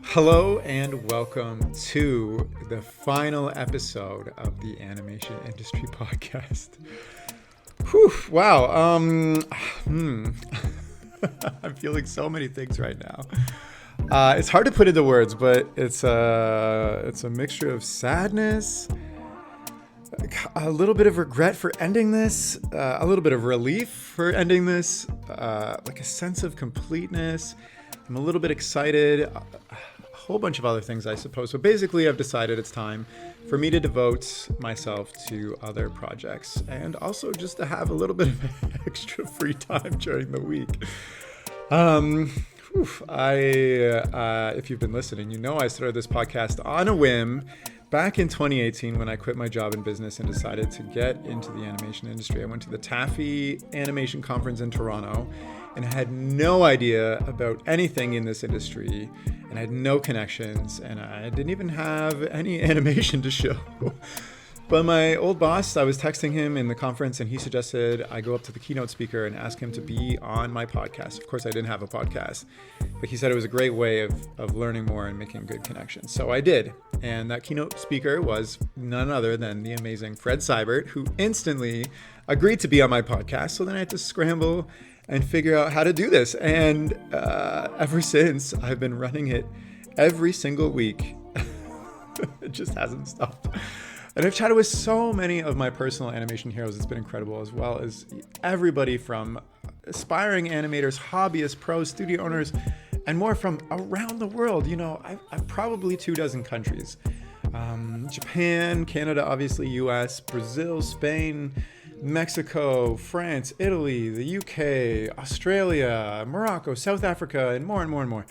Hello and welcome to the final episode of the Animation Industry Podcast. Whew, wow. I'm feeling so many things right now. It's hard to put into words, but it's a mixture of sadness, a little bit of regret for ending this, a little bit of relief for ending this, like a sense of completeness. I'm a little bit excited, a whole bunch of other things, I suppose. But basically, I've decided it's time for me to devote myself to other projects and also just to have a little bit of extra free time during the week. If you've been listening, you know I started this podcast on a whim back in 2018 when I quit my job in business and decided to get into the animation industry. I went to the Taffy Animation Conference in Toronto and I had no idea about anything in this industry and I had no connections and I didn't even have any animation to show. But my old boss, I was texting him in the conference and he suggested I go up to the keynote speaker and ask him to be on my podcast. Of course, I didn't have a podcast, but he said it was a great way of learning more and making good connections. So I did. And that keynote speaker was none other than the amazing Fred Seibert, who instantly agreed to be on my podcast. So then I had to scramble and figure out how to do this. And ever since, I've been running it every single week. It just hasn't stopped. And I've chatted with so many of my personal animation heroes. It's been incredible, as well as everybody from aspiring animators, hobbyists, pros, studio owners, and more from around the world. You know, I've probably 24 countries. Japan, Canada, obviously, US, Brazil, Spain, Mexico, France, Italy, the UK, Australia, Morocco, South Africa, and more and more and more.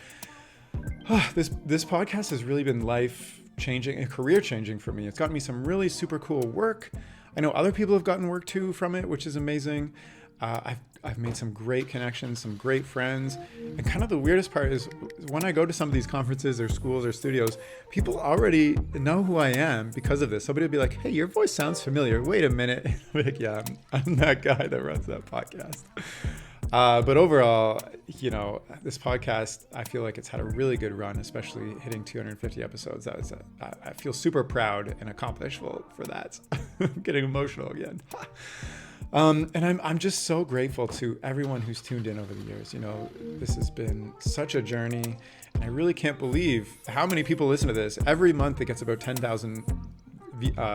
This podcast has really been life-changing and career-changing for me. It's gotten me some really super cool work. I know other people have gotten work too from it, which is amazing. I've made some great connections, some great friends. And kind of the weirdest part is when I go to some of these conferences or schools or studios, people already know who I am because of this. Somebody will be like, hey, your voice sounds familiar. Wait a minute. I'm like, yeah, I'm that guy that runs that podcast. But overall, you know, this podcast, I feel like it's had a really good run, especially hitting 250 episodes. I feel super proud and accomplished for that. I'm getting emotional again. And I'm just so grateful to everyone who's tuned in over the years. You know, this has been such a journey, and I really can't believe how many people listen to this. Every month it gets about 10,000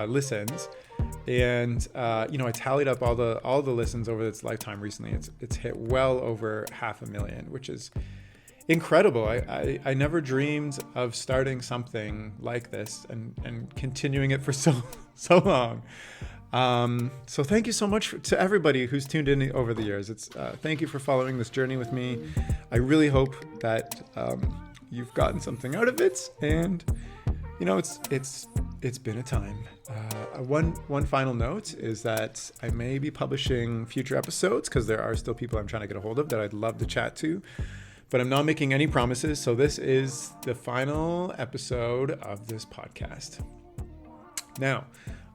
listens. And you know, I tallied up all the listens over its lifetime recently. It's hit well over 500,000, which is incredible. I never dreamed of starting something like this and continuing it for so long. So thank you so much to everybody who's tuned in over the years. Thank you for following this journey with me. I really hope that you've gotten something out of it, and you know, it's been a time. One final note is that I may be publishing future episodes because there are still people I'm trying to get a hold of that I'd love to chat to, but I'm not making any promises. So this is the final episode of this podcast. Now,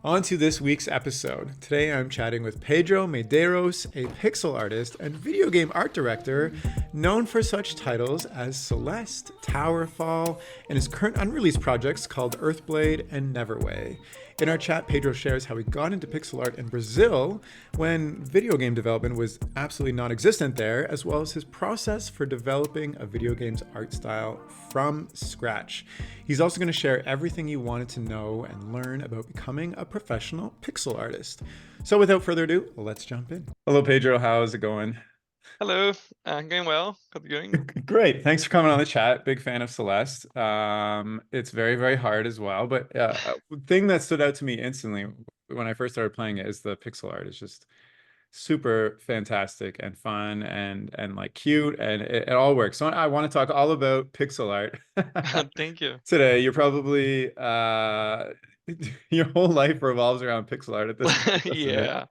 on to this week's episode. Today I'm chatting with Pedro Medeiros, a pixel artist and video game art director known for such titles as Celeste, Towerfall, and his current unreleased projects called Earthblade and Neverway. In our chat, Pedro shares how he got into pixel art in Brazil when video game development was absolutely non-existent there, as well as his process for developing a video game's art style from scratch. He's also going to share everything you wanted to know and learn about becoming a professional pixel artist. So without further ado, let's jump in. Hello, Pedro. How's it going? Hello, going well. How's it going? Great. Thanks for coming on the chat. Big fan of Celeste. It's very, very hard as well. But a thing that stood out to me instantly when I first started playing it is the pixel art is just super fantastic and fun and like cute, and it all works. So I want to talk all about pixel art Thank you. today. You're probably your whole life revolves around pixel art at this point, doesn't it? Yeah,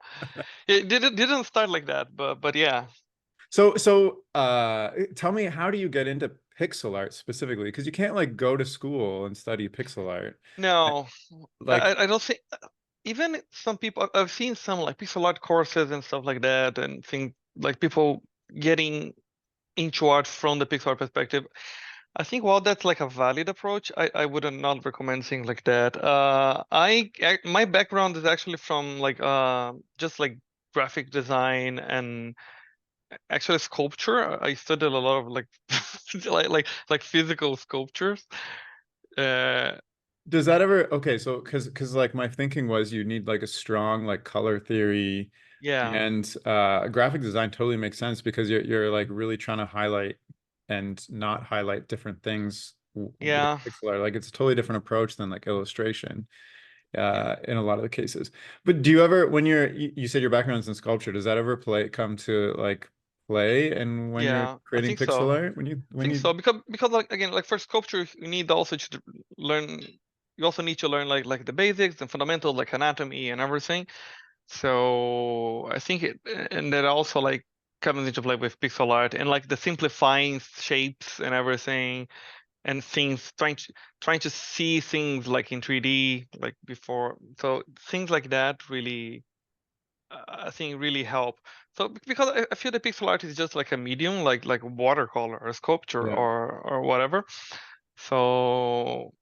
it didn't start like that, but yeah. So tell me, how do you get into pixel art specifically? Because you can't like go to school and study pixel art. No, Like, I don't think even some people I've seen some like pixel art courses and stuff like that, and think like people getting into art from the pixel art perspective. I think while that's like a valid approach, I would not recommend things like that. My background is actually from like just like graphic design and actually sculpture. I studied a lot of like like physical sculptures. Uh, Does that ever, okay, so because like my thinking was you need like a strong like color theory yeah, and graphic design totally makes sense because you're like really trying to highlight and not highlight different things with yeah, pixel art. Like it's a totally different approach than like illustration yeah, in a lot of the cases. But do you ever, when you said your background's in sculpture, does that ever come to like play and when you're yeah. I creating think pixel so. art I think so because like again like for sculpture you need also to learn. You also need to learn like the basics and fundamentals like anatomy and everything. So I think it and that also like comes into play with pixel art and like the simplifying shapes and everything and things trying to see things like in 3D like before. So things like that really I think really help. So because I feel the pixel art is just like a medium like watercolor or sculpture yeah. or whatever. So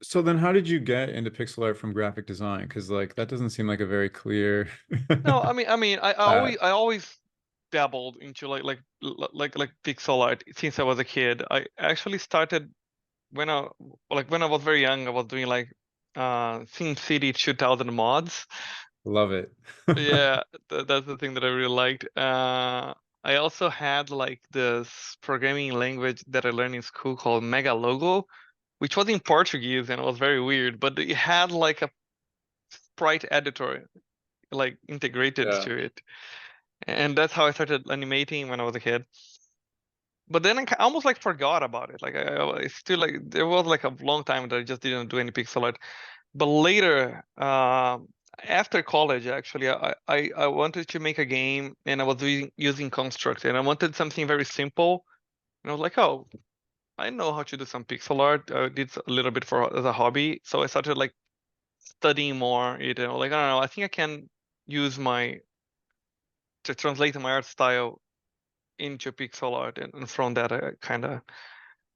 So then how did you get into pixel art from graphic design? Because like that doesn't seem like a very clear no, I mean path. I always dabbled into like pixel art since I was a kid. I actually started when I was very young. I was doing like SimCity 2000 mods. Love it. Yeah, that's the thing that I really liked. I also had like this programming language that I learned in school called Mega Logo, which was in Portuguese and it was very weird, but it had like a sprite editor like integrated Yeah. to it. And that's how I started animating when I was a kid. But then I almost like forgot about it. Like I still like there was like a long time that I just didn't do any pixel art. But later, after college, actually, I wanted to make a game and I was using Construct and I wanted something very simple. And I was like, oh, I know how to do some pixel art. I did a little bit for as a hobby. So I started like studying more. It and like I don't know. I think I can use my to translate my art style into pixel art, and from that I kind of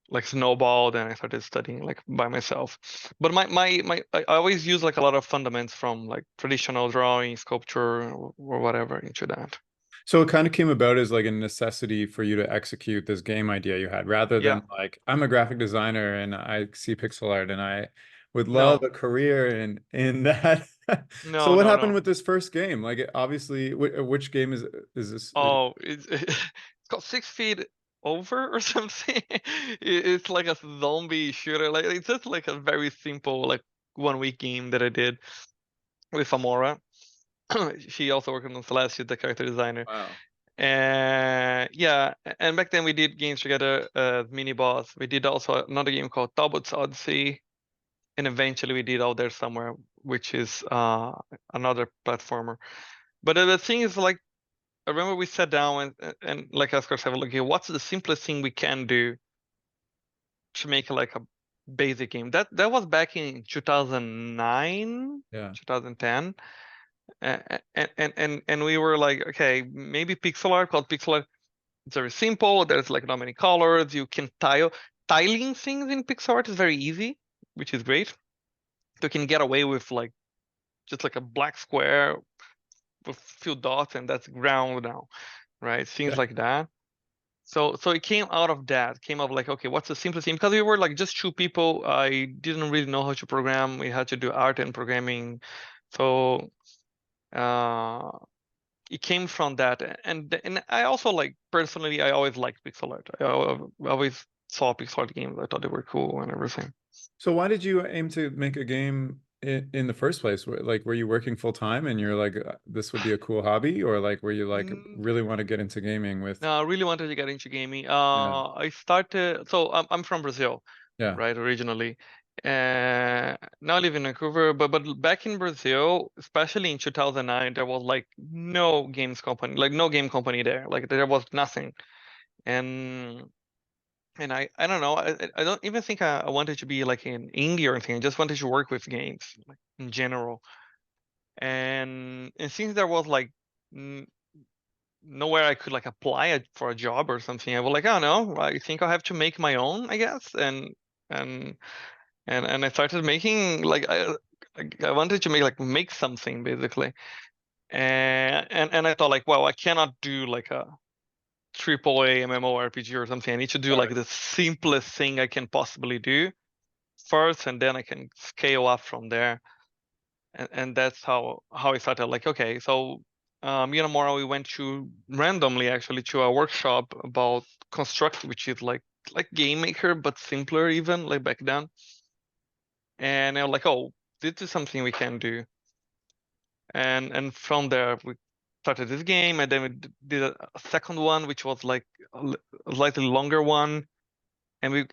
like snowballed and I started studying like by myself. But I always use like a lot of fundamentals from like traditional drawing, sculpture, or whatever into that. So it kind of came about as like a necessity for you to execute this game idea you had, rather Yeah. than like I'm a graphic designer and I see pixel art and I would love No. a career in that. So No. what No. happened No. with this first game? Like obviously, which game is this? Oh, it's got 6 feet over or something. It's like a zombie shooter. Like it's just like a very simple like 1 week game that I did with Amora. She also worked on Celeste. She's the character designer. Wow. And yeah, and back then we did games together, mini boss. We did also another game called Talbot's Odyssey, and eventually we did Out There Somewhere, which is another platformer. But the thing is, like, I remember we sat down and like asked ourselves, like, okay, what's the simplest thing we can do to make like a basic game? That was back in 2009, Yeah. 2010. And we were like, okay, maybe pixel art, called pixel art. It's very simple. There's like not many colors. You can tiling things in pixel art is very easy, which is great. You can get away with like just like a black square with few dots and that's ground now, right? Things Yeah. like that. So it came out of that. Came out like, okay, what's the simplest thing? Because we were like just 2 people. I didn't really know how to program. We had to do art and programming. So uh it came from that, and I also like personally I always liked pixel art. I always saw pixel art games. I thought they were cool and everything. So why did you aim to make a game in the first place? Like, were you working full time and you're like, this would be a cool hobby, or like, were you like Mm, really want to get into gaming with? no, I really wanted to get into gaming. Yeah. I started. So I'm from Brazil, Yeah. right, originally. Now I live in Vancouver, but back in Brazil, especially in 2009, there was like no games company, like no game company there. Like there was nothing, and I don't know. I don't even think I wanted to be like in indie or anything. I just wanted to work with games like in general. And since there was like nowhere I could like apply for a job or something. I was like, oh no, I think I have to make my own, I guess. And and I started making like I wanted to make something basically. And I thought like, well, I cannot do like a triple A MMORPG or something. I need to do Got like it. the simplest thing I can possibly do first, and then I can scale up from there. And that's how I started. Like, okay, so me and Amora, we went to randomly actually to a workshop about Construct, which is like Game Maker but simpler even like back then. And I was like, oh, this is something we can do. And from there we started this game, and then we did a second one, which was like a slightly longer one. And we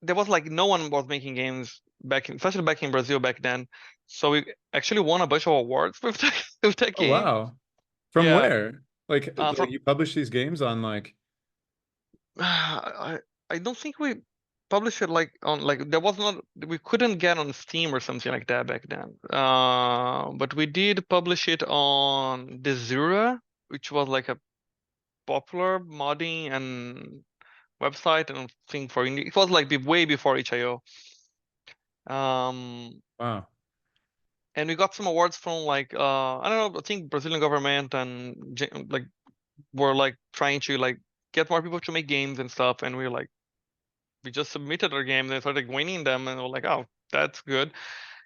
there was like no one was making games back in, especially back in Brazil back then. So we actually won a bunch of awards with with that Oh game. wow. From Yeah. where? Like From you publish these games on like I don't think we published it like on like there was not we couldn't get on Steam or something like that back then. But we did publish it on the Zura, which was like a popular modding and website and thing for indie. It was like way before itch.io. Um, wow. and we got some awards from like I don't know, I think Brazilian government and like were like trying to like get more people to make games and stuff, and we just submitted our games and started winning them, and we're like, oh, that's good.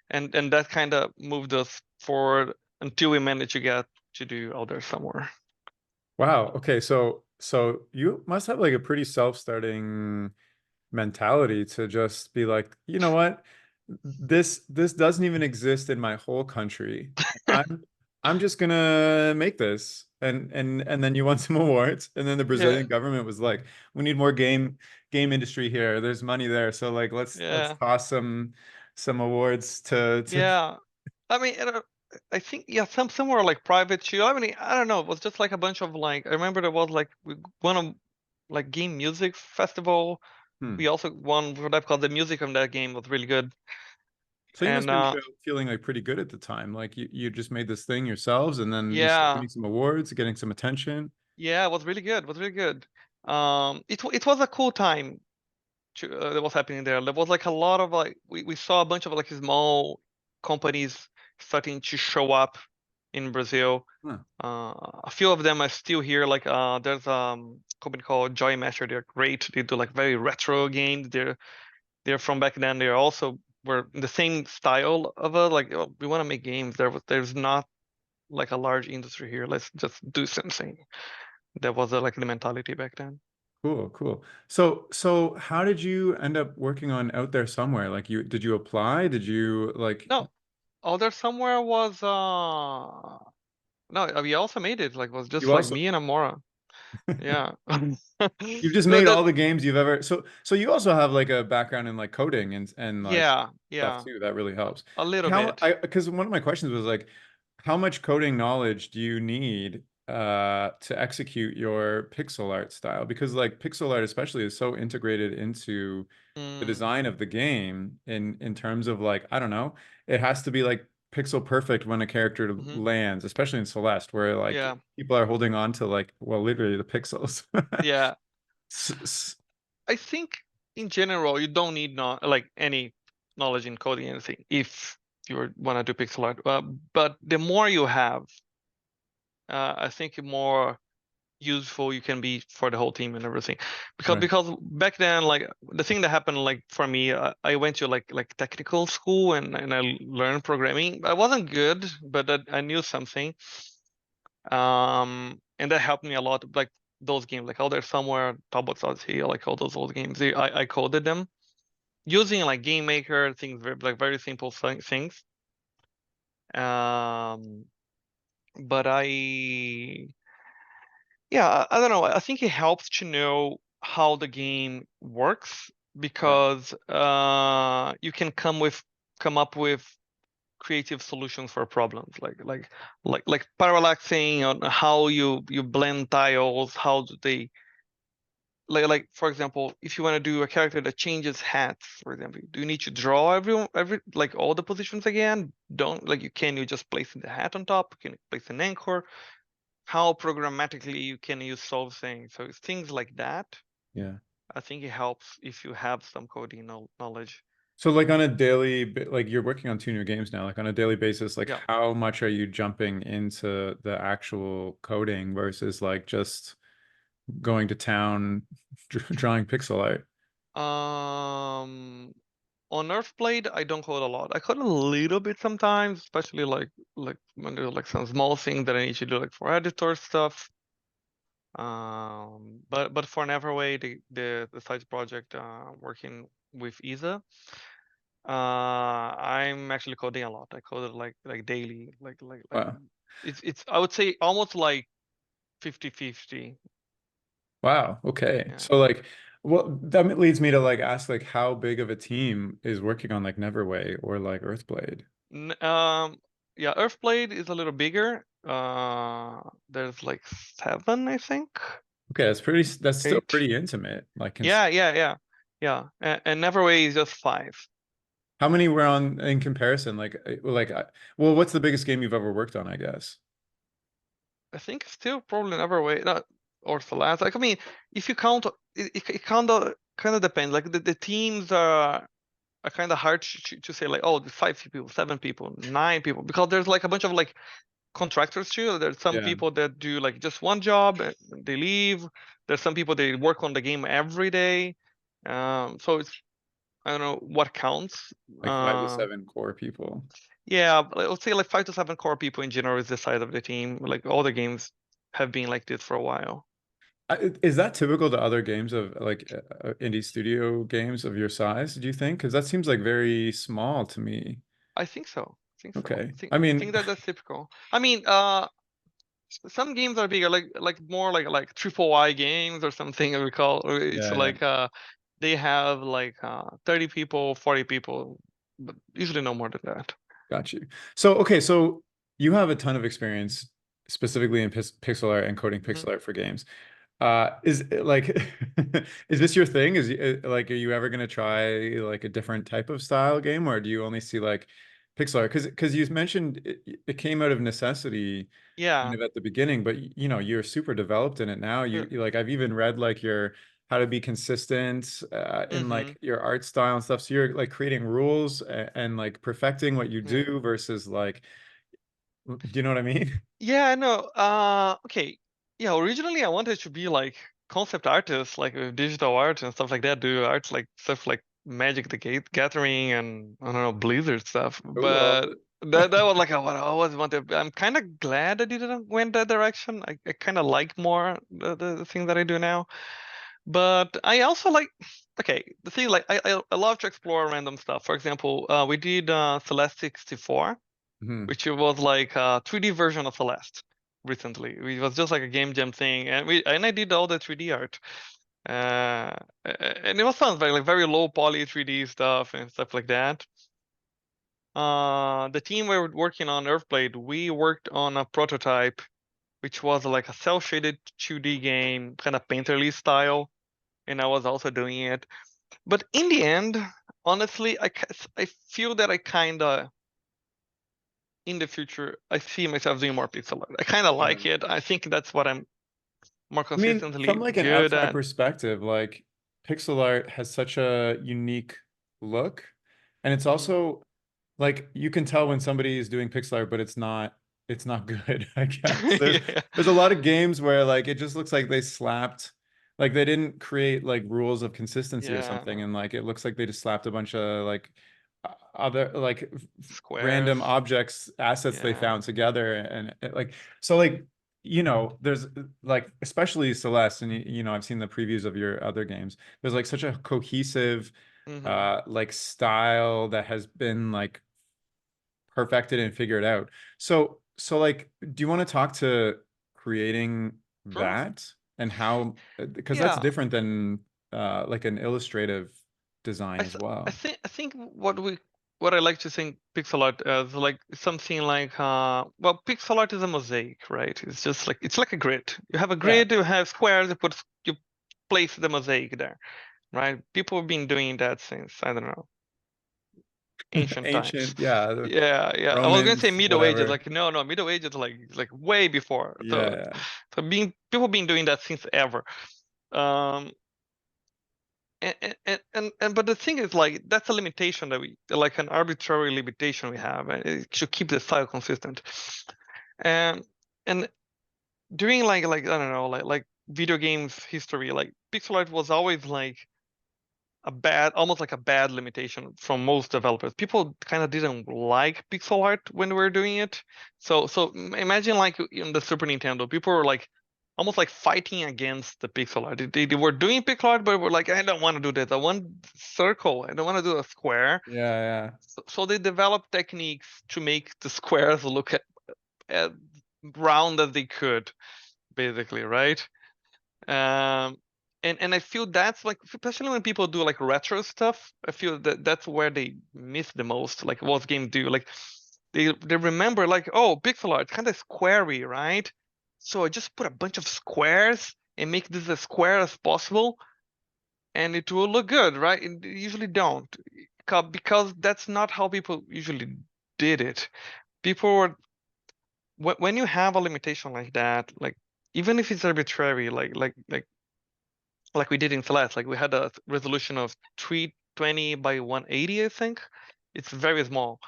And that kind of moved us forward until we managed to get to do out there somewhere. Wow. Okay, so you must have like a pretty self-starting mentality to just be like, you know what? This doesn't even exist in my whole country. I'm just gonna make this. And then you won some awards, and then the Yeah, Brazilian government was like, we need more game industry here. There's money there. So like let's yeah, toss some awards to yeah. I mean, I think yeah, some were like private too. I mean, I don't know. It was just like a bunch of like I remember there was like we won a like game music festival. hmm. We also won what I've called the music of that game was really good. So you must And have been feeling like pretty good at the time. Like you just made this thing yourselves and then you started yeah, winning some awards, getting some attention. yeah, it was really good. It was really good. It was a cool time that was happening there. There was like a lot of like we saw a bunch of like small companies starting to show up in Brazil. Huh. A few of them are still here. Like there's a company called Joy Master. They're great. They do like very retro games. They're from back then. They're also were in the same style of a like oh, we want to make games. There's not like a large industry here. Let's just do something. That was like the mentality back then. Cool, cool. So how did you end up working on Out There Somewhere? Like did you apply? Did you like No, oh, there somewhere was no, we also made it. Like was just you like also me and Amora. Yeah. you've just No, made that all the games you've ever so you also have like a background in like coding and like yeah, stuff yeah, too. That really helps. a little How bit. I because one of my questions was like, how much coding knowledge do you need to execute your pixel art style? Because like pixel art especially is so integrated into the Mm, design of the game in terms of like, I don't know, it has to be like pixel perfect when a character hmm. lands, especially in Celeste, where like Yeah, people are holding on to like, well, literally the pixels. yeah. S- s- I think in general you don't need not like any knowledge in coding anything if you want to do pixel art. But the more you have, I think the more useful you can be for the whole team and everything. Because Right. because back then, like the thing that happened, like for me, I went to like technical school and I learned programming. I wasn't good, but I knew something. And that helped me a lot. Like those games, like out there somewhere, Towerfall out here, like all those old games, I coded them using like Game Maker things, like very simple things. Um, but yeah, I don't know. I think it helps to know how the game works Right. because you can come up with creative solutions for problems like parallaxing on how you blend tiles, how do they like for example, if you want to do a character that changes hats, for example, do you need to draw every like all the positions again? Don't like you just place the hat on top, you can place an anchor. how programmatically you can use solve things. So it's things like that. Yeah. I think it helps if you have some coding knowledge. So like on a daily, like you're working on two new games now, like on a daily basis, like Yeah. how much are you jumping into the actual coding versus like just going to town, drawing pixel art? Um, on Earthblade, I don't code a lot. I code a little bit sometimes, especially like when there's like some small thing that I need to do like for editor stuff. But for Neverway, the side project working with Isa, I'm actually coding a lot. I code it like daily, like Wow. it's I would say almost like 50-50. Wow. Okay. Yeah. So like, well, that leads me to like ask like how big of a team is working on like Neverway or like Earthblade? N- Um, yeah, Earthblade is a little bigger. There's like 7, I think. Okay, that's still 8. pretty intimate. Like, Yeah. And Neverway is just 5. how many were on in comparison? Well, what's the biggest game you've ever worked on, I guess? I think still probably Neverway, not or Celeste. Like I mean, if you count, it kind of depends. Like the teams are kind of hard to say like, oh, the 5 people, 7 people, 9 people, because there's like a bunch of like contractors too. There's some Yeah, people that do like just one job and they leave. There's some people they work on the game every day. So it's I don't know what counts. like 5 to 7 core people. Yeah, I would say like 5 to 7 core people in general is the size of the team. Like all the games have been like this for a while. Is that typical to other games of like indie studio games of your size, do you think? Because that seems like very small to me. I think so. I think so. Okay. I think I I mean, think that that's typical. I mean, some games are bigger, like more like triple I games or something. I recall it's yeah, yeah, like they have like 30 people, 40 people, but usually no more than that. got you. So, okay, so you have a ton of experience specifically in pixel art and coding Hmm. pixel art for games. Is like, is this your thing? Like, are you ever gonna try like a different type of style game, or do you only see like pixel art? Because you mentioned it came out of necessity kind Yeah. of at the beginning, but you know, you're super developed in it now. You like, I've even read like your how to be consistent in Mm-hmm. like your art style and stuff. So you're like creating rules and like perfecting what you Yeah. do versus like, do you know what I mean? Yeah, I know. Okay. Yeah, originally I wanted to be like concept artist, like with digital art and stuff like that, do art like stuff like Magic the Gathering and I don't know, Blizzard stuff. But Cool. that was like what I always wanted. I'm kind of glad I didn't went that direction. I kind of like more the thing that I do now. But I also like, okay, the thing like I love to explore random stuff. For example, we did Celeste 64, Mhm. which was like a 3D version of Celeste recently. It was just like a game jam thing, and I did all the 3D art, and it was fun, like very low poly 3D stuff and stuff like that. The team we were working on Earthblade, we worked on a prototype, which was like a cell shaded 2D game, kind of painterly style, and I was also doing it. But in the end, honestly, I feel that I kind of in the future, I see myself doing more pixel art. I kind of Yeah. like it. I think that's what I'm more I mean, from consistently like an good outside at. perspective, like pixel art has such a unique look. And it's Hmm. also like you can tell when somebody is doing pixel art, but it's not good, I guess. Yeah, There's a lot of games where like it just looks like they slapped like they didn't create like rules of consistency or yeah, something, and like it looks like they just slapped a bunch of like other like squares. random objects, assets they Yeah. found together, and like so like you know, there's like especially Celeste, and you know, I've seen the previews of your other games. There's like such a cohesive Hmm. like style that has been like perfected and figured out. So like, do you want to talk to creating Sure. that and how, because that's Yeah. different than like an illustrative design I as th I well. think I think what I like to think pixel art as like something like well, pixel art is a mosaic, right? It's just like it's like a grid. You have a Yeah. grid, you have squares, you place the mosaic there, right? People have been doing that since I don't know ancient times. Ancient, yeah, the Yeah. I was gonna say Romans, Middle Ages. whatever. Like no, Middle Ages like way before. Yeah, So yeah. people been doing that since ever. Um, but the thing is, like, that's a limitation that we like, an arbitrary limitation we have, and it should keep the style consistent. And and during like I don't know, like video games history, like pixel art was always like almost like a bad limitation from most developers. People kind of didn't like pixel art when we were doing it. So imagine like in the Super Nintendo, people were like almost like fighting against the pixel art. They were doing pixel art, but were like, I don't want to do that. I want circle. I don't want to do a square. Yeah, yeah. So they developed techniques to make the squares look as round as they could, basically, right? Um, and I feel that's like, especially when people do like retro stuff, I feel that that's where they miss the most. Like what games do, like they remember like, oh, pixel art kind of squarey, right? So I just put a bunch of squares and make this as square as possible, and it will look good, right? And they usually don't, because that's not how people usually did it. People were when you have a limitation like that, like even if it's arbitrary, like we did in Celeste, like we had a resolution of 320 by 180, I think. It's very small.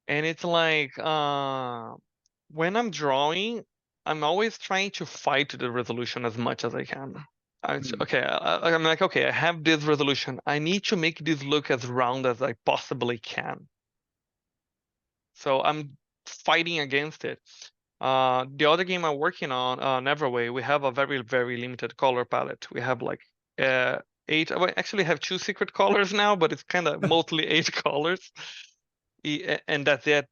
And it's like when I'm drawing, I'm always trying to fight the resolution as much as I can. Hmm. Okay, I'm like, okay, I have this resolution. I need to make this look as round as I possibly can. So I'm fighting against it. The other game I'm working on, Neverway, we have a very, very limited color palette. We have like uh, eight. We actually have two secret colors now, but it's kind of mostly eight colors, and that's it.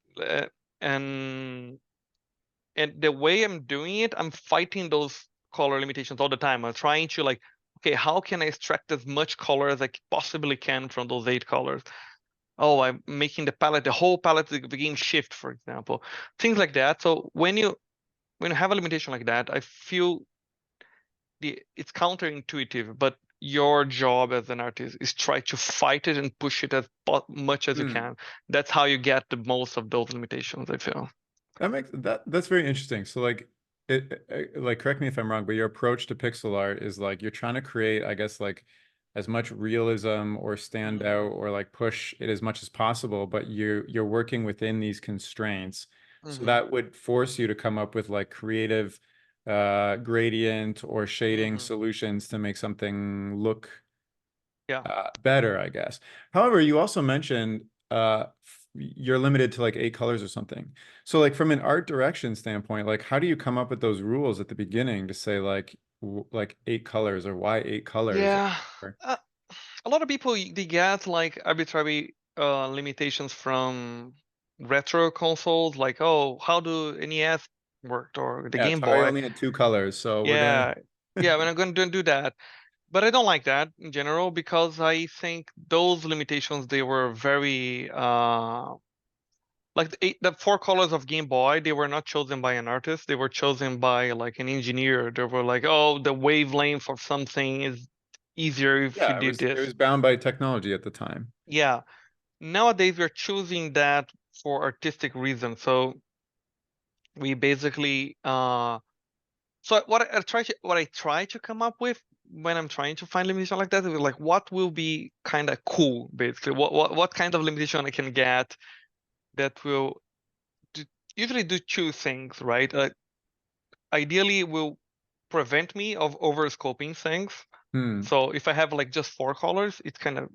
And and the way I'm doing it, I'm fighting those color limitations all the time. I'm trying to like, okay, how can I extract as much color as I possibly can from those eight colors? Oh, I'm making the whole palette begin shift, for example, things like that. So when you have a limitation like that, I feel it's counterintuitive, but your job as an artist is try to fight it and push it as much as you Hmm. can. That's how you get the most of those limitations, I feel. That's very interesting. So like like correct me if I'm wrong, but your approach to pixel art is like you're trying to create, I guess, like as much realism or stand out or like push it as much as possible, but you're working within these constraints. So Mm-hmm. that would force you to come up with like creative gradient or shading Mm-hmm. solutions to make something look Yeah. better, I guess. However, you also mentioned you're limited to like eight colors or something. So, like from an art direction standpoint, like how do you come up with those rules at the beginning to say like like eight colors or why eight colors? Yeah. Or, Uh, a lot of people they get like arbitrary limitations from retro consoles, like, oh, how do NES worked or the yeah, Game Atari Boy? only had two colors, so we're gonna. Yeah, yeah, when I'm going to do that. But I don't like that in general because I think those limitations they were very like the four colors of Game Boy, they were not chosen by an artist, they were chosen by like an engineer. They were like, oh, the wavelength of something is easier if you Yeah, did it this. was bound by technology at the time. Yeah. Nowadays we're choosing that for artistic reasons. So we basically so what I try to come up with when I'm trying to find limitation like that is like what will be kind of cool basically. What kind of limitation I can get that will do, usually do two things, right? Ideally will prevent me of overscoping things. Hmm. So if I have like just four colors, it's kind of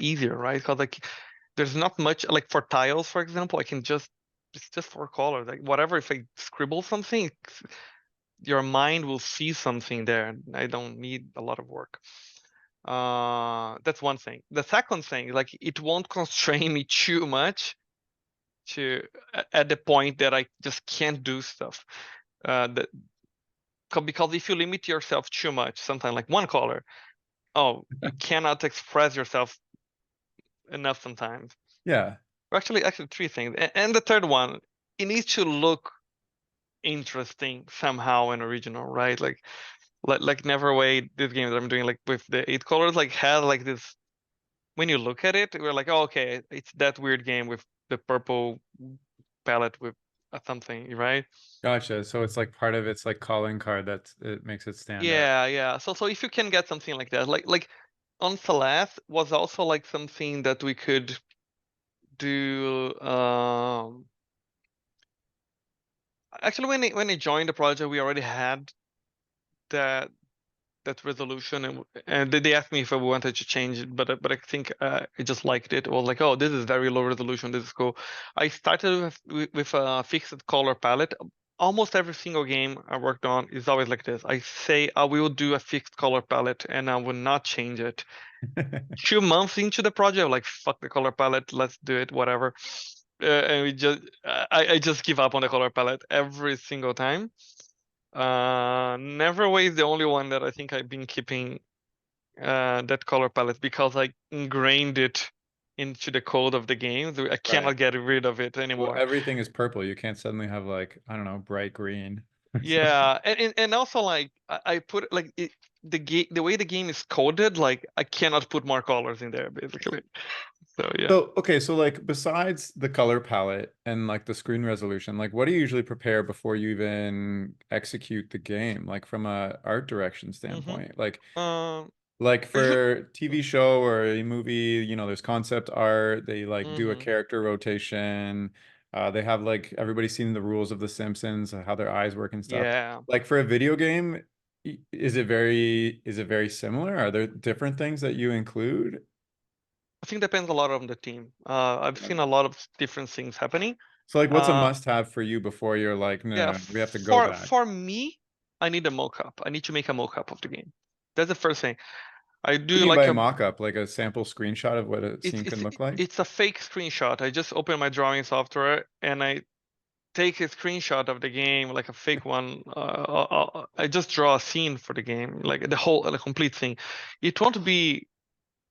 easier, right? Because like there's not much like for tiles, for example, I can just it's just four colors. Like whatever, if I scribble something, your mind will see something there. I don't need a lot of work. That's one thing. The second thing, like it won't constrain me too much to at the point that I just can't do stuff. That because if you limit yourself too much, something like one color, oh, you cannot express yourself enough sometimes. Yeah. Actually, three things, and the third one, it needs to look interesting somehow and original, right? Like Neverway, this game that I'm doing like with the eight colors, like had like this. when you look at it, we're like, oh, okay, it's that weird game with the purple palette with something, right? Gotcha. So it's like part of its like calling card that it makes it stand out. Yeah, yeah. So if you can get something like that, like on Celeste was also like something that we could do. Actually, when I joined the project, we already had that that resolution, and they asked me if I wanted to change it, but I think I just liked it. I was like, oh, this is very low resolution. This is cool. I started with a fixed color palette. Almost every single game I worked on is always like this. I say I will do a fixed color palette and I will not change it. 2 months into the project, I'm like, fuck the color palette, let's do it, whatever. And we just I just give up on the color palette every single time. Neverway is the only one that I think I've been keeping that color palette because I ingrained it into the code of the game. I Right. cannot get rid of it Well, anymore. everything is purple. You can't suddenly have like, I don't know, bright green. Yeah, and also like I put like the way the game is coded, like I cannot put more colors in there basically. So yeah. So, okay, so like besides the color palette and like the screen resolution, like what do you usually prepare before you even execute the game? Like from a art direction Mm-hmm. standpoint, like Um, like usually, for TV show or a movie, you know, there's concept art, they like do a mm-hmm. character rotation. They have like everybody's seen the rules of The Simpsons, how their eyes work and stuff. Yeah. Like for a video game, is it very similar? Are there different things that you include? I think depends a lot on the team. I've seen a lot of different things happening. So like what's a Uh, must-have for you before you're like, no, yeah, no, no, we have to go back. for me, I need a mock-up. I need to make a mock-up of the game. That's the first thing. I What do you do mean by like a a mock-up? Like a sample screenshot of what a it's scene it's can look like? it's a fake screenshot. I just open my drawing software and I take a screenshot of the game, like a fake one. I just draw a scene for the game, like the complete thing. It won't be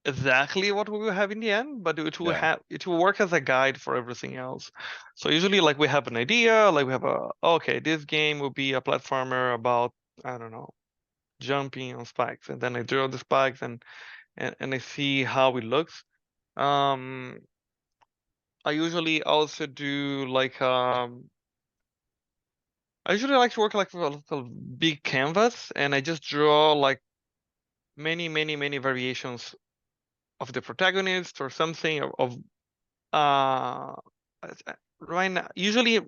exactly what we will have in the end, but Yeah. it will work as a guide for everything else. So usually like we have an idea, like we have okay, this game will be a platformer about, I don't know, jumping on spikes, and then I draw the spikes and I see how it looks. Um I usually also do like I usually like to work like with a little big canvas and I just draw like many variations of the protagonist or something of Uh, right now, usually,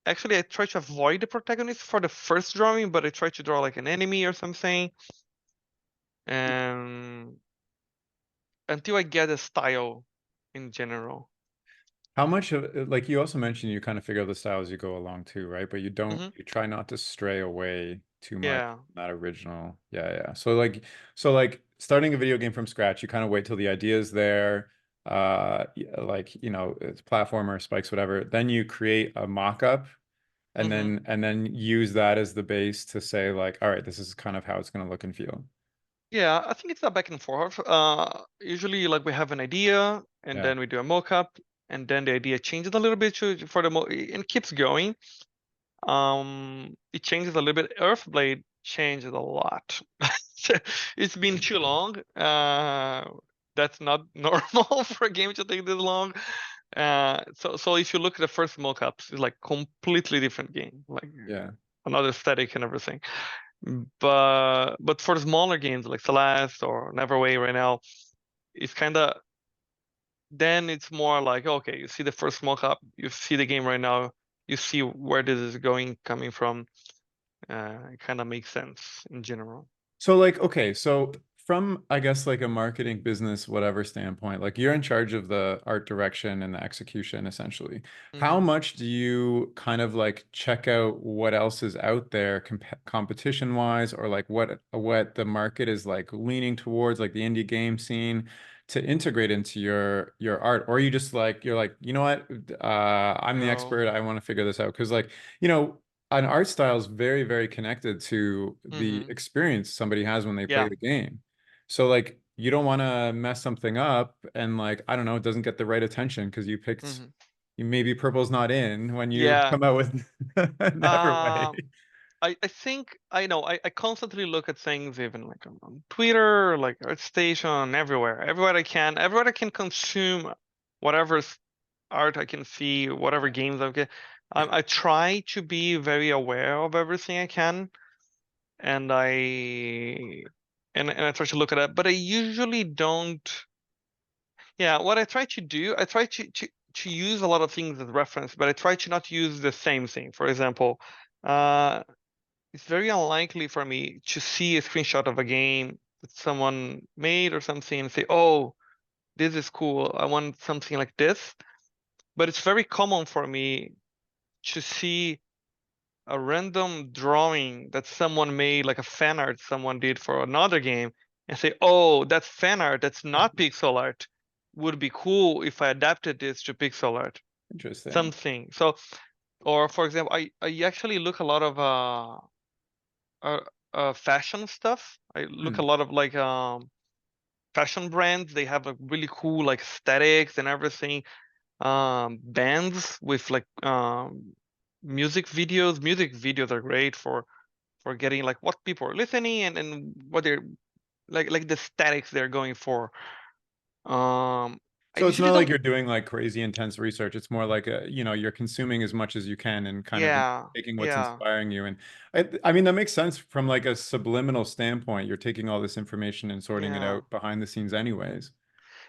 actually, I try to avoid the protagonist for the first drawing, but I try to draw like an enemy or something, and until I get a style in general. How much of like you also mentioned you kind of figure out the style as you go along too, right? But Hmm. you try not to stray away too much Yeah. from that original. Yeah, yeah. So like starting a video game from scratch, you kind of wait till the idea is there. Yeah, like, you know, it's platformer, spikes, whatever. Then you create a mock-up Hmm. and then use that as the base to say like, all right, this is kind of how it's going to look and feel. Yeah, I think it's a back and forth. Usually, like we have an idea, and Yeah. then we do a mock-up, and then the idea changes a little bit for the and keeps going. It changes a little bit. Earthblade changes a lot. It's been too long. That's not normal for a game to take this long. So if you look at the first mockups, it's like completely different game, like Yeah. another aesthetic and everything. But for smaller games like Celeste or Neverway right now, it's kind of then it's more like okay, you see the first mockup, you see the game right now, you see where this is going coming from. It kind of makes sense in general. So like, okay, so from I guess like a marketing business, whatever standpoint, like you're in charge of the art direction and the execution essentially. How Hmm. much do you kind of like check out what else is out there competition wise, or like what the market is like leaning towards, like the indie game scene to integrate into your art? Or you just like you're like, you know what, I'm the No. expert, I want to figure this out. Because like, you know, an art style is very, very connected to the Hmm. experience somebody has when they play Yeah. the game. So like you don't want to mess something up and like, I don't know, it doesn't get the right attention because you picked Hmm. maybe purple's not in when you Yeah. come out with Neverway. Um, I think I know I constantly look at things even like on Twitter, like ArtStation, everywhere I can consume whatever art I can see, whatever games I get. I try to be very aware of everything I can, and I try to look at it, but I usually don't. Yeah, what I try to do, I try to use a lot of things as reference, but I try to not use the same thing. For example, uh, it's very unlikely for me to see a screenshot of a game that someone made or something and say, "Oh, this is cool. I want something like this." But it's very common for me to see a random drawing that someone made, like a fan art someone did for another game, and say, "Oh, that's fan art. That's not pixel art. Would be cool if I adapted this to pixel art." Interesting. Something. So, or for example, I actually look a lot of fashion stuff. I look a Hmm. lot of like fashion brands. They have like really cool like aesthetics and everything. Bands with like music videos. Music videos are great for getting like what people are listening and what they're like the aesthetics they're going for. Um, I So it's usually not like don't. you're doing like crazy intense research. It's more like you're consuming as much as you can and kind of Yeah, taking what's yeah, inspiring you. And I mean, that makes sense from like a subliminal standpoint. You're taking all this information and sorting it yeah. out behind the scenes anyways.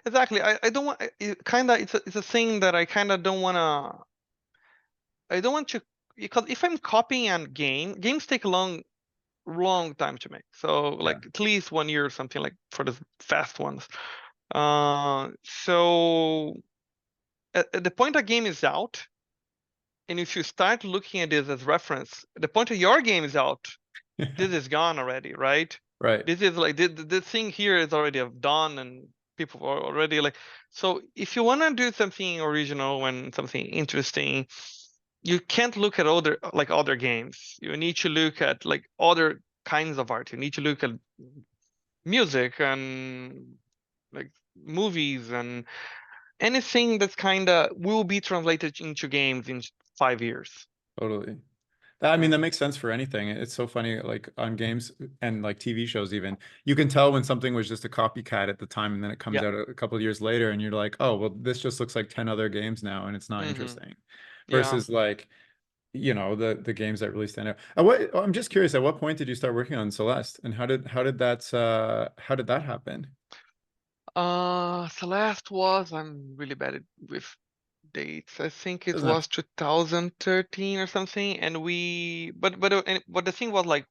Exactly. I don't want it, kind of it's a thing that I kind of don't want to. I don't want to because if I'm copying a games take a long time to make. So Yeah. like at least 1 year or something like for the fast ones. So at the point a game is out, and if you start looking at this as reference, the point of your game is out, this is gone already, right? Right. This is like the thing here is already done, and people are already like. So if you want to do something original and something interesting, you can't look at other games. You need to look at like other kinds of art. You need to look at music and like movies and anything that's kind of will be translated into games in 5 years. Totally. I mean, Yeah. that makes sense for anything. It's so funny, like on games and like TV shows, even you can tell when something was just a copycat at the time, and then it comes Yeah. out a couple of years later, and you're like, oh, well, this just looks like 10 other games now, and it's not Hmm. interesting. Yeah. Versus like, the games that really stand out. I'm just curious, at what point did you start working on Celeste, and how did that happen? Celeste was, I'm really bad with dates. I think it Doesn't have was 2013 or something. And but the thing was like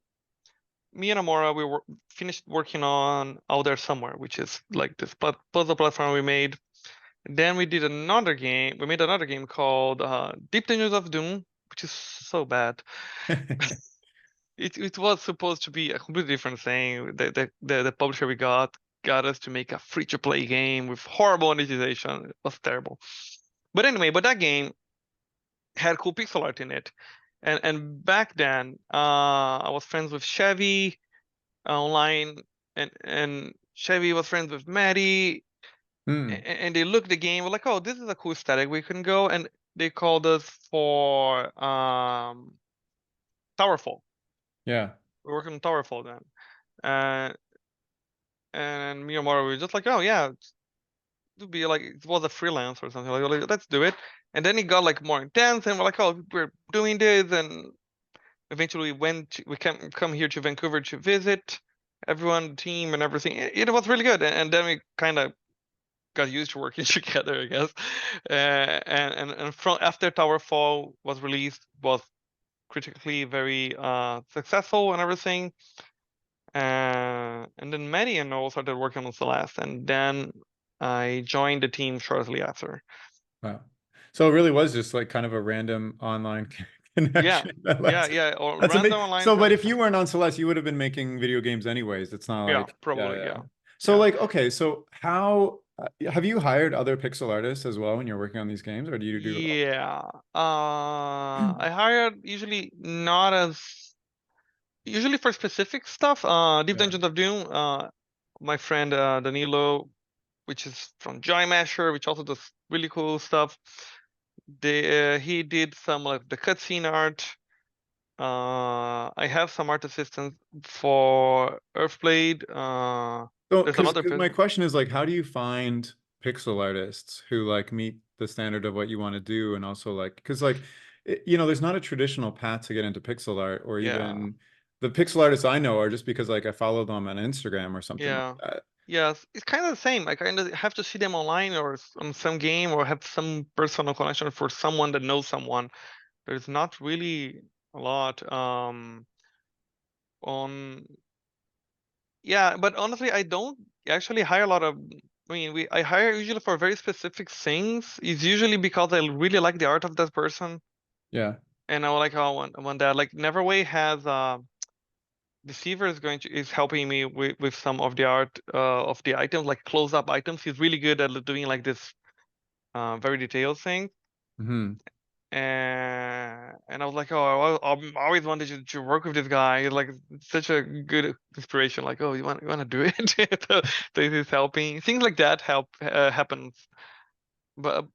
me and Amora, we were finished working on Out There Somewhere, which is like this puzzle platform we made. Then we did another game. We made another game called Deep Dungeons of Doom, which is so bad. It was supposed to be a completely different thing. The publisher we got us to make a free to play game with horrible monetization. It was terrible. But anyway, that game had cool pixel art in it. And back then, I was friends with Chevy online, and Chevy was friends with Maddie, Hmm. and they looked at the game, were like, "Oh, this is a cool aesthetic. We can go." And they called us for Towerfall. Yeah. We were working on Towerfall then. Uh, and me and Mara were just like, "Oh yeah, to be like it was a freelance or something like let's do it." And then it got like more intense, and we're like, "Oh, we're doing this." And eventually we come here to Vancouver to visit everyone, the team, and everything. It was really good, and then we kind of got used to working together, I guess. And from after Towerfall was released, was critically very successful and everything. And then Maddie and I started working on Celeste, and then I joined the team shortly after. Wow. So it really was just like kind of a random online Yeah, connection that led yeah, to. yeah. Or That's random amazing. online So, but if connection. you weren't on Celeste, you would have been making video games anyways. It's not Yeah, like, yeah, probably. yeah. Yeah, So, yeah. like, okay, so how have you hired other pixel artists as well when you're working on these games, or do you do it all? Yeah. I hired usually not as usually for specific stuff. Deep Yeah. Dungeons of Doom. My friend Danilo, which is from Joy Masher, which also does really cool stuff. He did some like the cutscene art. I have some art assistants for Earthblade. So, There's because another my person. question is like, how do you find pixel artists who like meet the standard of what you want to do, and also like, because like, there's not a traditional path to get into pixel art, or Yeah, even the pixel artists I know are just because like I follow them on Instagram or something like yeah, that. yes. It's kind of the same. I kind of have to see them online or on some game or have some personal connection for someone that knows someone. There's not really a lot on. Yeah, but honestly, I don't actually hire a lot of. I mean, I hire usually for very specific things. It's usually because I really like the art of that person, Yeah. and I like, oh, I want that. Like Neverway has Deceiver is helping me with some of the art of the items, like close up items. He's really good at doing like this very detailed thing. Hmm. And I was like, oh, I always wanted to work with this guy. He's like such a good inspiration. Like, oh, you want to do it? So he's helping. Things like that help happens. But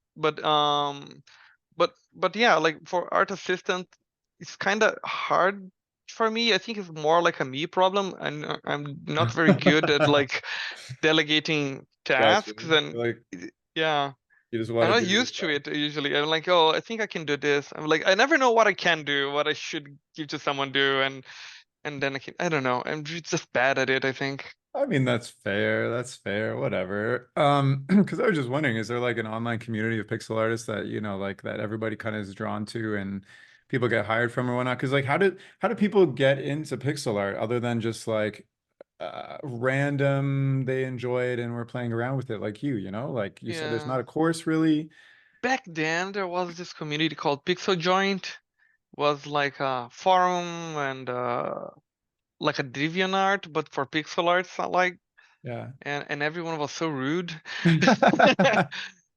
but yeah, like for art assistant, it's kind of hard for me. I think it's more like a me problem, and I'm not very good at like delegating Gotcha. tasks. And Like, yeah. you just I'm want not to do your used to stuff. it usually. I'm like, oh, I think I can do this. I'm like, I never know what I can do, what I should give to someone do, and then I don't know. I'm just bad at it, I think. I mean, that's fair. That's fair. Whatever. Because I was just wondering, is there like an online community of pixel artists that, like that everybody kind of is drawn to and people get hired from or whatnot? Because like how do people get into pixel art other than just like random they enjoy it and we're playing around with it like Like you said there's Yeah. not a course really. Back then there was this community called Pixel Joint, was like a forum and like a DeviantArt, but for pixel art, so like, Yeah. and everyone was so rude.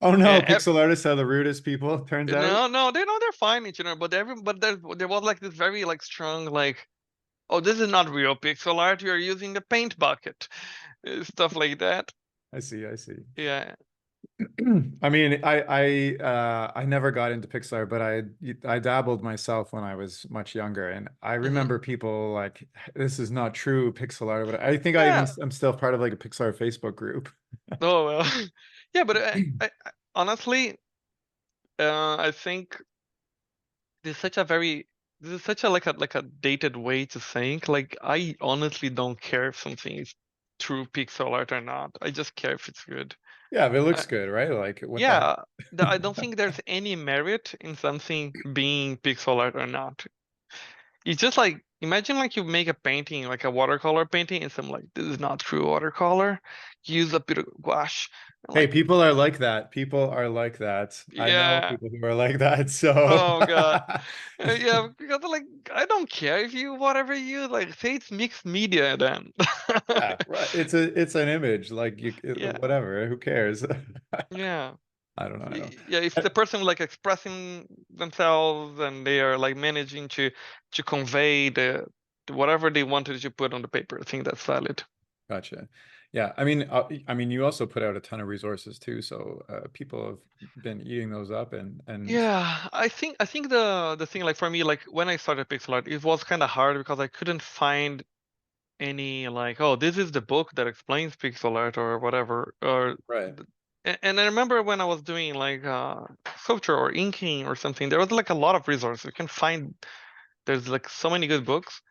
Oh no, Yeah, pixel artists are the rudest people, turns out. no, they know they're fine in general, but there was like this very like strong like, oh, this is not real pixel art. You're using the paint bucket, stuff like that. I see, I see. Yeah. I mean, I never got into Pixar, but I dabbled myself when I was much younger, and I Hmm. remember people like, "This is not true Pixel art," but I think Yeah. I'm still part of like a Pixar Facebook group. Oh well. Yeah, but honestly, I think this is such a very this is such a like a dated way to think. Like I honestly don't care if something is true pixel art or not. I just care if it's good. Yeah, but it Uh, looks good, right? Like, what the yeah, I don't heck? think there's any merit in something being pixel art or not. It's just like imagine like you make a painting, like a watercolor painting, and some like this is not true watercolor. Use a bit of gouache. I'm Hey, like, people are like that. People are like that. I know yeah, people who are like that. So, oh god, yeah, because like I don't care if you whatever you like say it's mixed media then. yeah, right. It's an image. Like Yeah, whatever. Who cares? yeah, I don't know. I don't. yeah. If the person like expressing themselves and they are like managing to convey whatever they wanted to put on the paper, I think that's valid. Gotcha. Yeah, I mean, you also put out a ton of resources too, so people have been eating those up, and Yeah, I think the thing like for me like when I started pixel art it was kind of hard because I couldn't find any like, oh, this is the book that explains pixel art or whatever right. and I remember when I was doing like sculpture or inking or something, there was like a lot of resources you can find. There's like so many good books,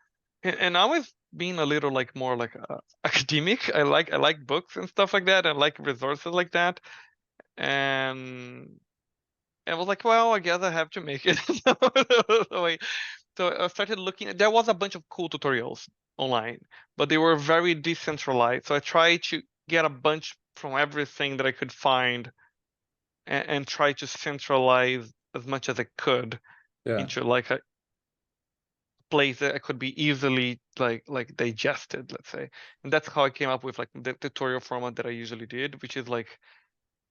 and I was being a little like more like academic. I like books and stuff like that. I like resources like that, and I was like, well, I guess I have to make it. So I started looking. There was a bunch of cool tutorials online, but they were very decentralized. So I tried to get a bunch from everything that I could find and try to centralize as much as I could Yeah. into like a place that I could be easily like digested, let's say. And that's how I came up with like the tutorial format that I usually did, which is like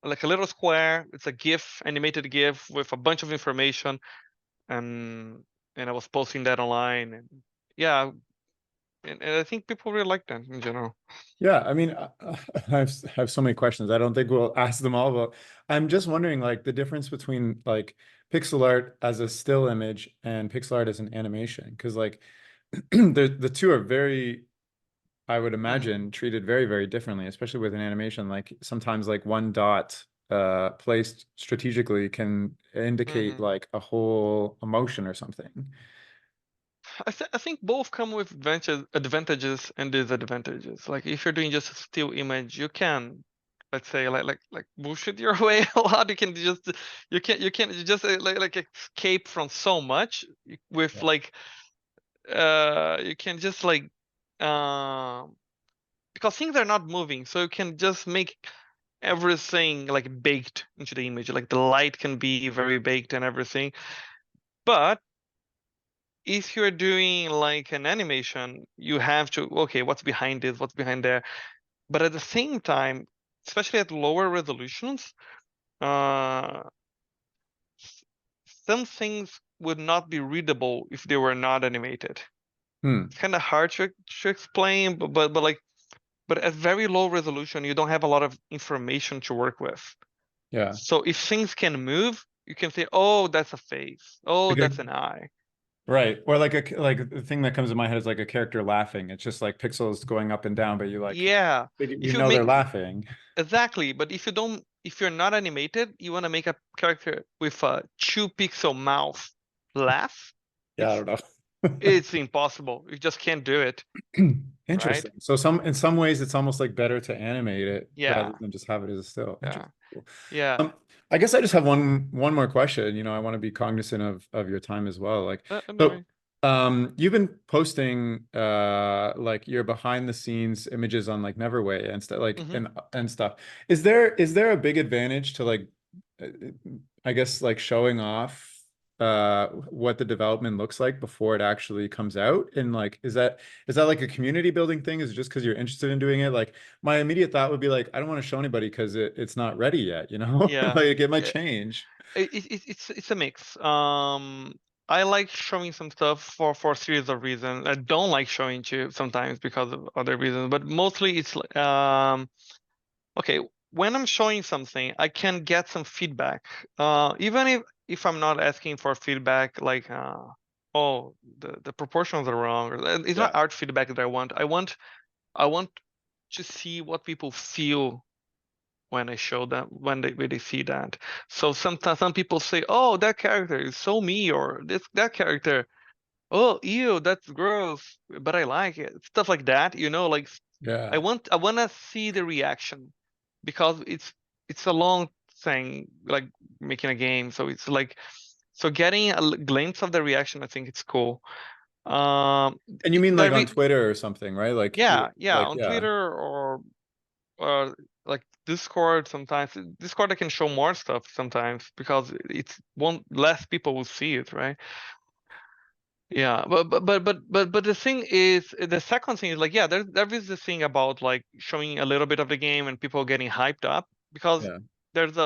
a little square. It's a GIF, animated GIF with a bunch of information, and and I was posting that online, and yeah, and I think people really like that in general. Yeah, I mean, I have so many questions. I don't think we'll ask them all, but I'm just wondering, like, the difference between like pixel art as a still image and pixel art as an animation? Because like the two are very, I would Hmm. imagine, treated very, very differently, especially with an animation. Like sometimes like one dot placed strategically can indicate Hmm. like a whole emotion or something. I think both come with advantages and disadvantages. Like if you're doing just a still image, you can, let's say, like bullshit your way a lot. You can just like escape from so much with Yeah. like you can just like um because things are not moving, so you can just make everything like baked into the image. Like the light can be very baked and everything. But if you're doing like an animation, you have to, okay, what's behind this, what's behind there. But at the same time, especially at lower resolutions, uh, some things would not be readable if they were not animated. Hmm. It's kind of hard to explain, but at very low resolution, you don't have a lot of information to work with. Yeah. So if things can move, you can say, oh, that's a face. Oh, Like a, that's an eye. right. Or like the thing that comes to my head is like a character laughing. It's just like pixels going up and down, but you like Yeah. you If you know they're make laughing. exactly, but if you're not animated, you want to make a character with a 2 pixel mouth laugh, Yeah, I it's don't know. it's impossible. You just can't do it, right? Interesting. So some in some ways it's almost like better to animate it rather Yeah, than just have it as a still. yeah, Interesting. Cool. yeah. I guess I just have one more question. I want to be cognizant of your time as well. Like, No so worry. you've been posting like your behind the scenes images on like Neverway and stuff like Hmm. and stuff. Is there a big advantage to like uh, I guess like showing off what the development looks like before it actually comes out? And like is that like a community building thing? Is it just because you're interested in doing it? Like my immediate thought would be like, I don't want to show anybody because it's not ready yet, you know? Yeah, Like it might yeah. change. It's a mix. I like showing some stuff for a series of reasons. I don't like showing you sometimes because of other reasons, but mostly it's okay, when I'm showing something, I can get some feedback. Even if I'm not asking for feedback, like oh, the proportions are wrong, or it's Yeah. not art feedback that I want. I want to see what people feel when I show them when they see that. So sometimes some people say, oh, that character is so me, or this that character, oh, ew, that's gross, but I like it. Stuff like that, like I Yeah. want I want to see the reaction because it's a long thing, like making a game. So it's like so getting a glimpse of the reaction. I think it's cool. Um, And you mean like that on re Twitter or something, right? yeah, on Yeah. Twitter or like Discord sometimes. Discord I can show more stuff sometimes because it's one less people will see it, right? Yeah, but the thing is, the second thing is like, yeah, there is this thing about like showing a little bit of the game and people getting hyped up because Yeah. there's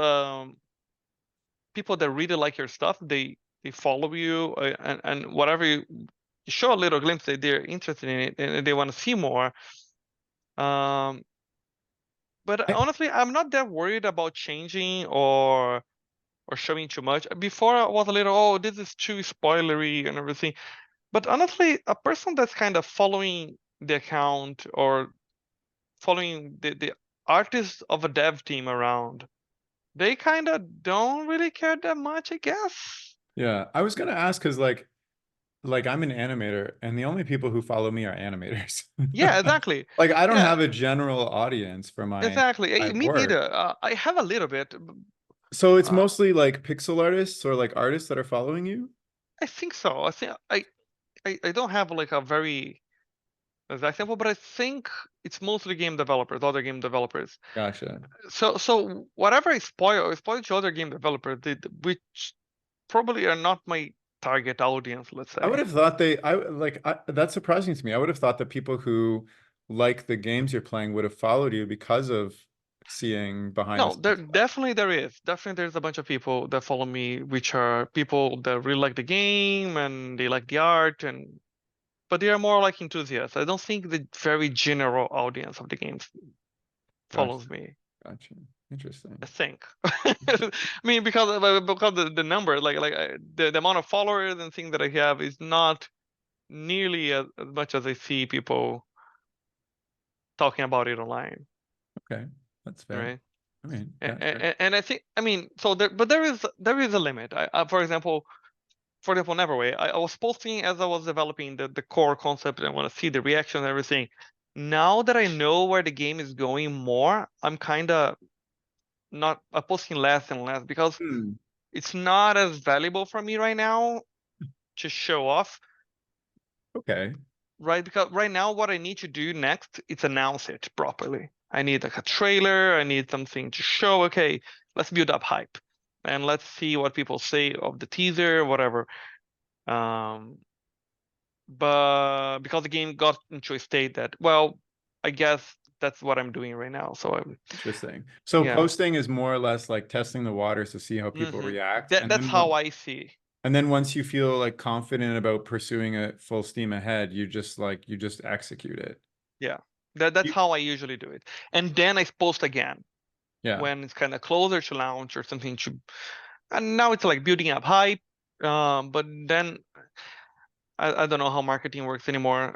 people that really like your stuff. They follow you and whatever you show a little glimpse, they're interested in it and they want to see more. Um, but I, honestly, I'm not that worried about changing or showing too much. Before I was a little, oh, this is too spoilery and everything. But honestly, a person that's kind of following the account or following the artist of a dev team around, they kind of don't really care that much, I guess. yeah. I was gonna ask because like I'm an animator and the only people who follow me are animators. Yeah, exactly. Like I don't Yeah, have a general audience for exactly. my Me work. neither. I have a little bit. So it's Uh, mostly like pixel artists or like artists that are following you? I think so. I think I don't have like a very exact example, but I think it's mostly game developers, other game developers. Gotcha. So whatever I spoil to other game developers, which probably are not my target audience, let's I would say. have thought that's surprising to me. I would have thought that people who like the games you're playing would have followed you because of seeing behind the No, scenes stuff. there is. Definitely there's a bunch of people that follow me, which are people that really like the game and they like the art and but they are more like enthusiasts. I don't think the very general audience of the games Gotcha. follows me. Gotcha. Interesting. I think. I mean, because the number, the amount of followers and things that I have is not nearly as much as I see people talking about it online, Okay, that's fair. right? I mean, yeah, sure. And I think, I mean, so there is a limit. For example, Neverway, I was posting as I was developing the core concept and I want to see the reaction and everything. Now that I know where the game is going more, I'm kind of not posting less and less because Hmm. it's not as valuable for me right now to show off, Okay. right? Because right now, what I need to do next is announce it properly. I need like a trailer. I need something to show. Okay, let's build up hype and let's see what people say of the teaser, whatever. Um, but because the game got into a state that, well, I guess that's what I'm doing right now. So Interesting. So yeah. posting is more or less like testing the waters to see how people hmm react, That and that's then how once I see. and then once you feel like confident about pursuing it full steam ahead, you just execute it. Yeah, that's You, how I usually do it. And then I post again yeah. when it's kind of closer to launch or something to. And now it's like building up hype. But then I don't know how marketing works anymore.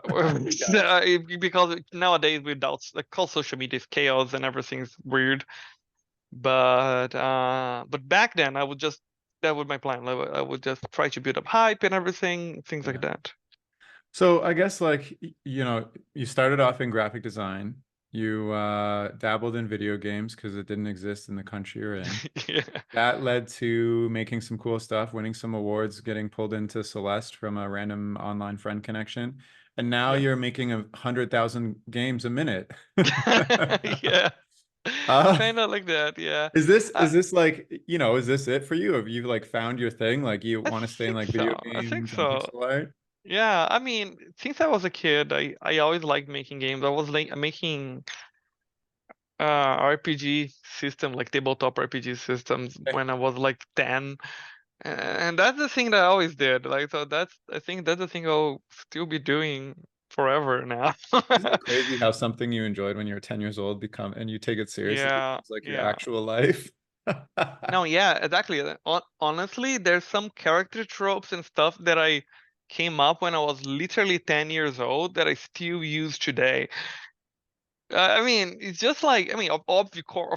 Gotcha. Because nowadays without like all social media is chaos and everything's weird. But back then I would just that was my plan. I would just try to build up hype and everything, things like Yeah. that. So I guess like you started off in graphic design. You dabbled in video games because it didn't exist in the country you're in. Yeah. That led to making some cool stuff, winning some awards, getting pulled into Celeste from a random online friend connection. And now Yeah. you're making 100,000 games a minute. Yeah. Uh, Kind of like that, yeah. is I this like, is this it for you? Have you like found your thing? Like you I want to stay in think like video so. I think games and so. pixel art? Yeah, I mean, since I was a kid, I always liked making games. I was like making RPG system, like tabletop RPG systems Okay. when I was like 10. And that's the thing that I always did. Like, so I think that's the thing I'll still be doing forever now. Isn't it crazy how something you enjoyed when you were 10 years old become and you take it seriously Yeah, becomes like your yeah. actual life? No, yeah, exactly. Honestly, there's some character tropes and stuff that I came up when I was literally 10 years old that I still use today. I mean, it's just like, I mean, of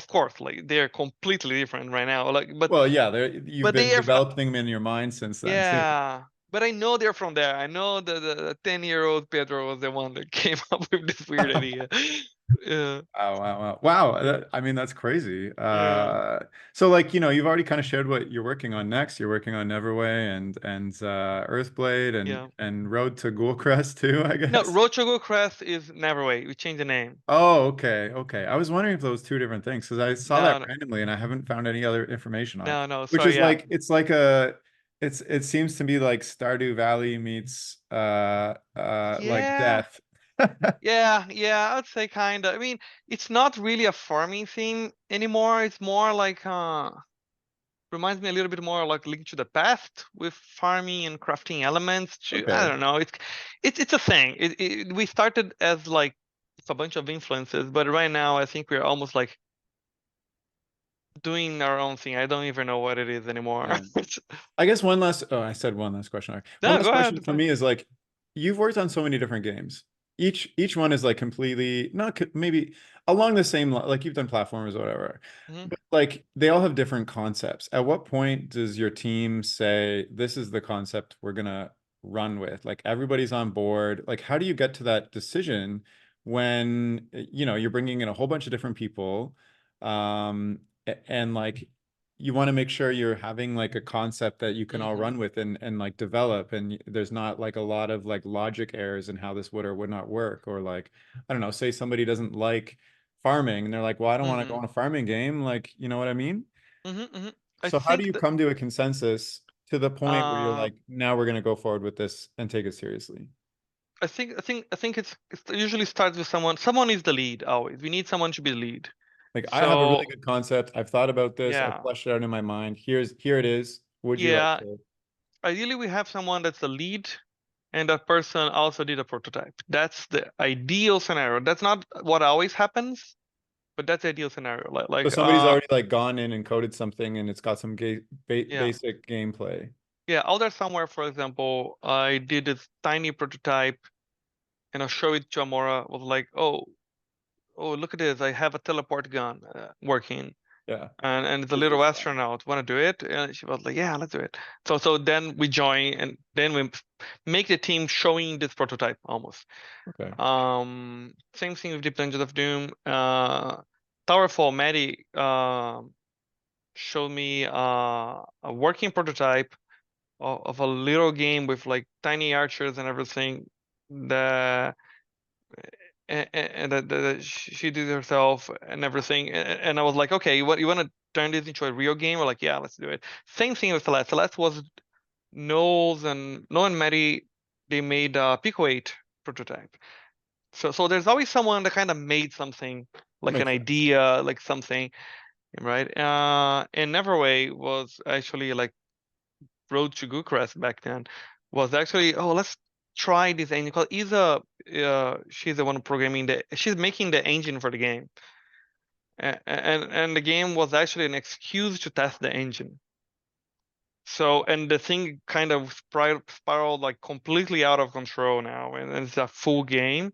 course, like they're completely different right now. Like, Well, yeah, you've but been they are, developing them in your mind since then too. yeah. But I know they're from there. I know the 10-year-old Pedro was the one that came up with this weird idea. Yeah, Wow, wow, wow. Wow, yeah, I mean, that's crazy. yeah, So like, you've already kind of shared what you're working on next. You're working on Neverway and Earthblade yeah. and Road to Ghoulcrest too, I No, guess. Rochogo Crest is Neverway. We changed the name. Oh, okay, okay. I was wondering if those two different things because I saw that No, no, randomly and I haven't found any other information on it. no, no. Which Sorry, is yeah. like it seems to be like Stardew Valley meets like Yeah, death. yeah, I'd say kind of. I mean, it's not really a farming theme anymore. It's more like reminds me a little bit more like Link to the Past with farming and crafting elements. I Okay. don't know. It's a thing. We started as like a bunch of influences, but right now I think we're almost like doing our own thing. I don't even know what it is anymore. Yeah. I said one last question. All right. One No, last go question ahead. for me is like, you've worked on so many different games. Each one is like completely not maybe along the same like you've done platformers or whatever, Mhm. but like they all have different concepts. At what point does your team say this is the concept we're gonna run with? Like everybody's on board. Like how do you get to that decision when you're bringing in a whole bunch of different people, and like you want to make sure you're having like a concept that you can all Mhm. run with and like develop and there's not like a lot of like logic errors in how this would or would not work or like I don't know, say somebody doesn't like farming and they're like, well, I don't want to go Mhm. on a farming game, like, you know what I mean? Mhm. Mhm. I So how do think you that come to a consensus to the point where you're uh like, now we're going to go forward with this and take it seriously? I think it's usually starts with someone. Someone is the lead always. We need someone to be the lead. Like I have a really So good concept, I've thought about this, I've yeah, fleshed it out in my mind, here it is, would you like yeah. to? Ideally, we have someone that's the lead, and that person also did a prototype. That's the ideal scenario. That's not what always happens, but that's the ideal scenario. So somebody's already like gone in and coded something and it's got some Yeah, basic gameplay. yeah. Out there somewhere, for example, I did this tiny prototype, and I show it to Amora. Was like, oh, look at this! I have a teleport gun working. Yeah. And it's a This little looks fun. astronaut. Want to do it? And she was like, yeah, let's do it. So then we join, and then we make the team showing this prototype almost. Okay. Same thing with Deep Dungeons of Doom. Towerfall, Maddie showed me a working prototype of a little game with like tiny archers and everything. The and that she did herself and everything. And I was like, okay, what you want to turn this into a real game? We're like, yeah, let's do it. Same thing with Celeste. Celeste was Noel and Maddie. They made a Pico 8 prototype. So there's always someone that kind of made something, That like an makes sense. idea, like something, right? And Neverway was actually like Road to Goocrest back then. Was actually, oh, let's try this engine. Because she's the one programming she's making the engine for the game. And the game was actually an excuse to test the engine. So, and the thing kind of spiraled like completely out of control now, and it's a full game.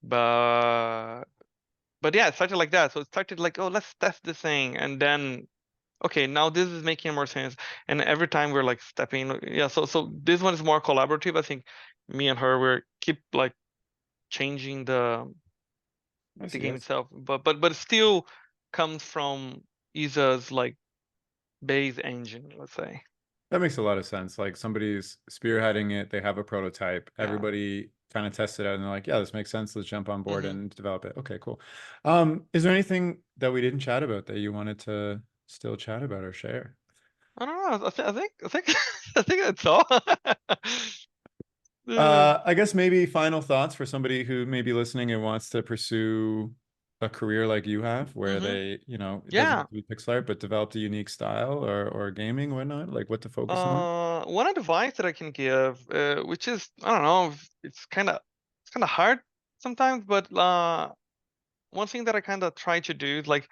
But but yeah, it started like that. So it started like, oh, let's test this thing, and then okay, now this is making more sense. And every time we're like stepping, yeah. So this one is more collaborative. I think me and her we're keep like changing I the see. game I see. itself, but it still comes from Isa's like base engine, let's say. That makes a lot of sense. Like somebody's spearheading it, they have a prototype, Yeah. everybody kind of tests it out and they're like, yeah, this makes sense. Let's jump on board hmm and develop it. Okay, cool. Is there anything that we didn't chat about that you wanted to still chat about or share? I don't know. I think I think that's all. I guess maybe final thoughts for somebody who may be listening and wants to pursue a career like you have, where hmm they, it doesn't have Yeah. to be pixel art, but developed a unique style or gaming, whatnot, like what to focus on. One advice that I can give, which is I don't know, it's kind of hard sometimes, but one thing that I kind of try to do is like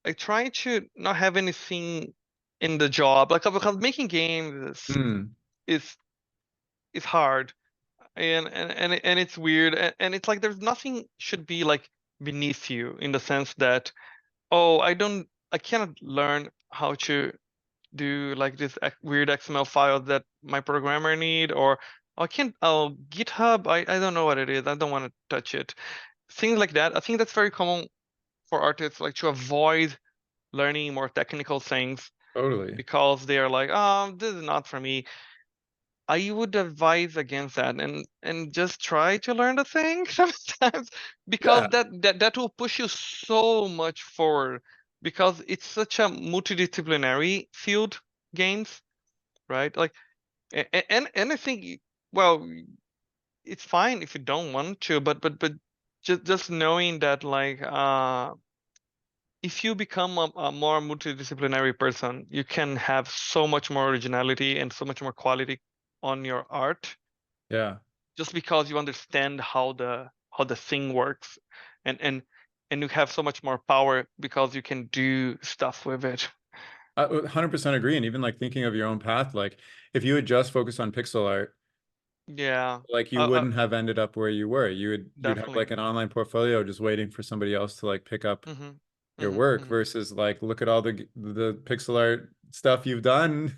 I try to not have anything in the job, like because making games Mm, is is hard, and it's weird, and it's like there's nothing should be like beneath you in the sense that, oh, I cannot learn how to do like this weird XML file that my programmer need, or I can't, oh, GitHub, I don't know what it is, I don't want to touch it, things like that. I think that's very common for artists, like to avoid learning more technical things totally. because they are like, oh, this is not for me. I would advise against that, and just try to learn the thing sometimes, because Yeah. that will push you so much forward, because it's such a multidisciplinary field, games, right? Like and I think, well, it's fine if you don't want to, but just knowing that like if you become a more multidisciplinary person, you can have so much more originality and so much more quality on your art, Yeah. just because you understand how the thing works, and and and you have so much more power because you can do stuff with it. I 100% agree. And even like thinking of your own path, like if you had just focused on pixel art, Yeah, like you wouldn't have ended up where you were. You'd have definitely. like an online portfolio just waiting for somebody else to like pick up hmm your hmm work hmm versus like look at all the pixel art stuff you've done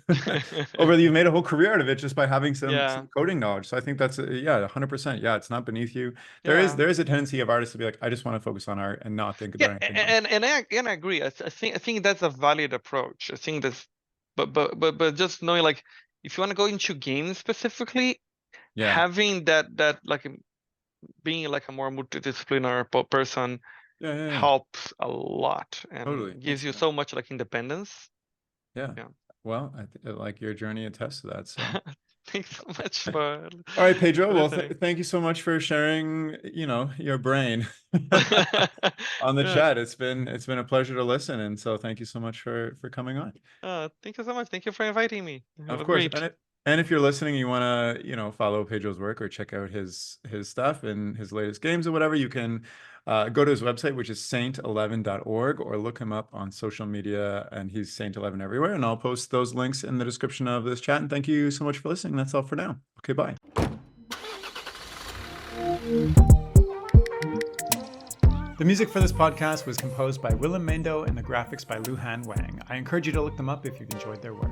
over you've made a whole career out of it just by having Yeah, some coding knowledge. So I think that's yeah, 100%. Yeah, it's not beneath you. yeah. There is a tendency of artists to be like, I just want to focus on art and not think Yeah, about anything else. and I agree. I think that's a valid approach. I think that's, but just knowing like if you want to go into games specifically, Yeah. having that like being like a more multidisciplinary person Yeah, yeah, yeah. helps a lot Totally. and gives Makes you sense. so much like independence. Yeah. Yeah. Well, like your journey attests to that. So, Thanks so much for all right, Pedro. Well, listening. thank you so much for sharing, your brain on the Yeah. chat. It's been a pleasure to listen, and so thank you so much for coming on. Thank you so much. Thank you for inviting me. It Of was course, great. and And if you're listening, you want to, follow Pedro's work or check out his stuff and his latest games or whatever, you can go to his website, which is saint11.org, or look him up on social media, and he's Saint11 everywhere. And I'll post those links in the description of this chat. And thank you so much for listening. That's all for now. Okay, bye. The music for this podcast was composed by Willem Mendo and the graphics by Luhan Wang. I encourage you to look them up if you've enjoyed their work.